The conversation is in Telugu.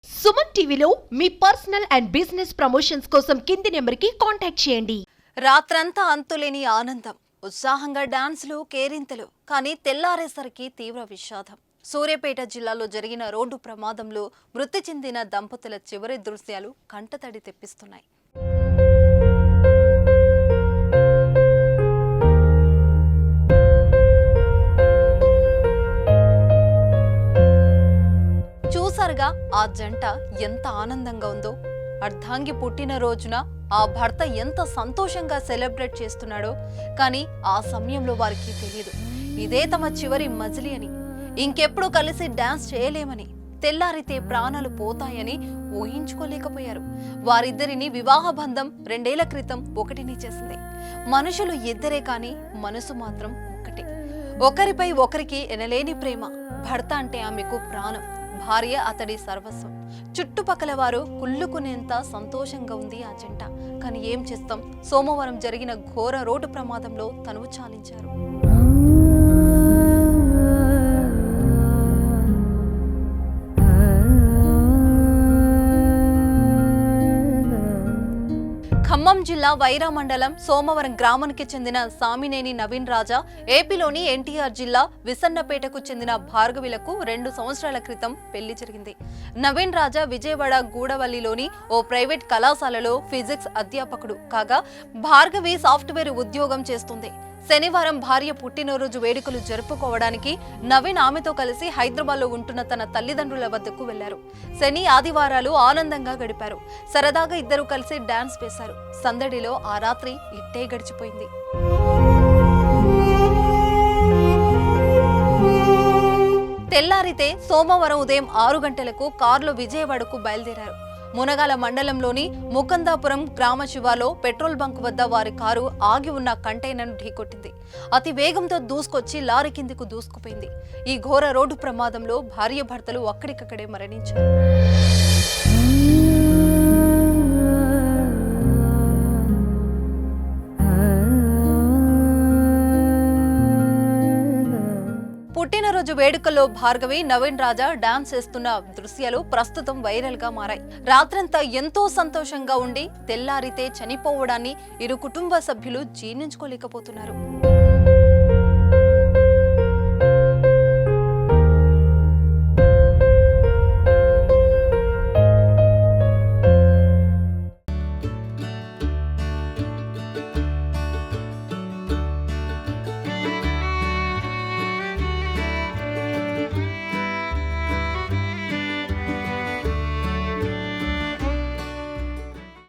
సుమన్ టీవీలో మీ పర్సనల్ అండ్ బిజినెస్ ప్రమోషన్స్ కోసం కింది నెంబర్కి కాంటాక్ట్ చేయండి. రాత్రంతా అంతులేని ఆనందం, ఉత్సాహంగా డాన్సులు, కేరింతలు. కానీ తెల్లారేసరికి తీవ్ర విషాదం. సూర్యాపేట జిల్లాలో జరిగిన రోడ్డు ప్రమాదంలో మృతి చెందిన దంపతుల చివరి దృశ్యాలు కంటతడి తెప్పిస్తున్నాయి. చూసారుగా ఆ జంట ఎంత ఆనందంగా ఉందో. అర్ధాంగి పుట్టిన రోజున ఆ భర్త ఎంత సంతోషంగా సెలబ్రేట్ చేస్తున్నాడో. కానీ ఆ సమయంలో వారికి తెలియదు ఇదే తమ చివరి మజిలీ అని, ఇంకెప్పుడు కలిసి డాన్స్ చేయలేమని, తెల్లారితే ప్రాణాలు పోతాయని ఊహించుకోలేకపోయారు. వారిద్దరిని వివాహ బంధం 2 ఏళ్ల క్రితం ఒకటిని చేసింది. మనుషులు ఇద్దరే కానీ మనసు మాత్రం ఒక్కటే. ఒకరిపై ఒకరికి ఎనలేని ప్రేమ. భర్త అంటే ఆమెకు ప్రాణం, భార్య అతడి సర్వస్వం. చుట్టుపక్కల వారు కుళ్ళుకునేంత సంతోషంగా ఉంది ఆ జంట. కానీ ఏం చేస్తాం, సోమవారం జరిగిన ఘోర రోడ్డు ప్రమాదంలో తనువు చాలించారు. ఖమ్మం జిల్లా వైరా మండలం సోమవరం గ్రామానికి చెందిన సామినేని నవీన్ రాజా, ఏపీలోని ఎన్టీఆర్ జిల్లా విసన్నపేటకు చెందిన భార్గవిలకు 2 సంవత్సరాల క్రితం పెళ్లి జరిగింది. నవీన్ రాజా విజయవాడ గూడవల్లిలోని ఓ ప్రైవేట్ కళాశాలలో ఫిజిక్స్ అధ్యాపకుడు కాగా, భార్గవి సాఫ్ట్వేర్ ఉద్యోగం చేస్తుంది. శనివారం భార్య పుట్టినరోజు వేడుకలు జరుపుకోవడానికి నవీన్ ఆమెతో కలిసి హైదరాబాద్లో ఉంటున్న తన తల్లిదండ్రుల వద్దకు వెళ్లారు. శని, ఆదివారాలు ఆనందంగా గడిపారు. సరదాగా ఇద్దరు కలిసి డాన్స్ వేశారు. సందడిలో ఆ రాత్రి ఇట్టే గడిచిపోయింది. తెల్లారితే సోమవారం ఉదయం 6 గంటలకు కారులో విజయవాడకు బయలుదేరారు. మునగాల మండలంలోని ముకందాపురం గ్రామ శివాలో పెట్రోల్ బంక్ వద్ద వారి కారు ఆగి ఉన్న కంటైనర్ను ఢీకొట్టింది. అతి వేగంతో దూసుకొచ్చి లారీ కిందకు దూసుకుపోయింది. ఈ ఘోర రోడ్డు ప్రమాదంలో భార్య భర్తలు అక్కడికక్కడే మరణించారు. పుట్టినరోజు వేడుకల్లో భార్గవి, నవీన్ రాజా డాన్స్ చేస్తున్న దృశ్యాలు ప్రస్తుతం వైరల్ గా మారాయి. రాత్రంతా ఎంతో సంతోషంగా ఉండి తెల్లారితే చనిపోవడాన్ని ఇరు కుటుంబ సభ్యులు జీర్ణించుకోలేకపోతున్నారు.